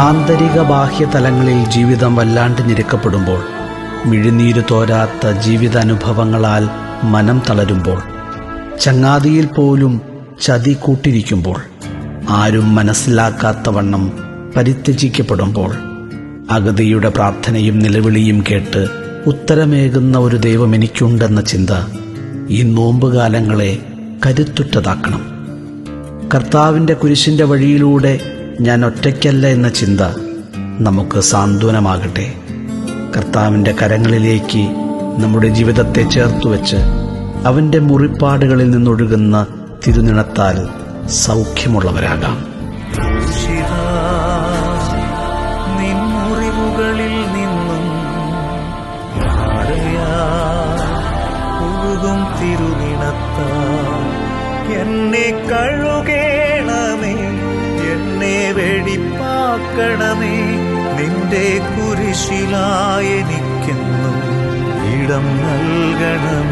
ആന്തരിക ബാഹ്യ തലങ്ങളിൽ ജീവിതം വല്ലാണ്ട് ഞെരുക്കപ്പെടുമ്പോൾ, മിഴിനീര് തോരാത്ത ജീവിതാനുഭവങ്ങളാൽ മനം തളരുമ്പോൾ, ചങ്ങാതിയിൽ പോലും ചതി കൂട്ടിരിക്കുമ്പോൾ, ആരും മനസ്സിലാക്കാത്തവണ്ണം പരിത്യജിക്കപ്പെടുമ്പോൾ, അഗതിയുടെ പ്രാർത്ഥനയും നിലവിളിയും കേട്ട് ഉത്തരമേകുന്ന ഒരു ദൈവം എനിക്കുണ്ടെന്ന ചിന്ത ഈ നോമ്പുകാലങ്ങളെ കരുത്തുറ്റതാക്കണം. കർത്താവിൻ്റെ കുരിശിൻ്റെ വഴിയിലൂടെ ഞാൻ ഒറ്റയ്ക്കല്ല എന്ന ചിന്ത നമുക്ക് സാന്ത്വനമാകട്ടെ. കർത്താവിൻ്റെ കരങ്ങളിലേക്ക് നമ്മുടെ ജീവിതത്തെ ചേർത്തുവെച്ച് അവൻ്റെ മുറിപ്പാടുകളിൽ നിന്നൊഴുകുന്ന തിരുനിണത്താൽ സൗഖ്യമുള്ളവരാകാം. നിൻമുറിവുകളിൽ നിന്നും ഒഴുകും തിരുനിണത്താൽ എന്നെ കഴുകേണമേ, എന്നെ വെടിപ്പാക്കണമേ. നിന്റെ കുരിശിലായെനിക്കെന്നും ഇടം നൽകണം.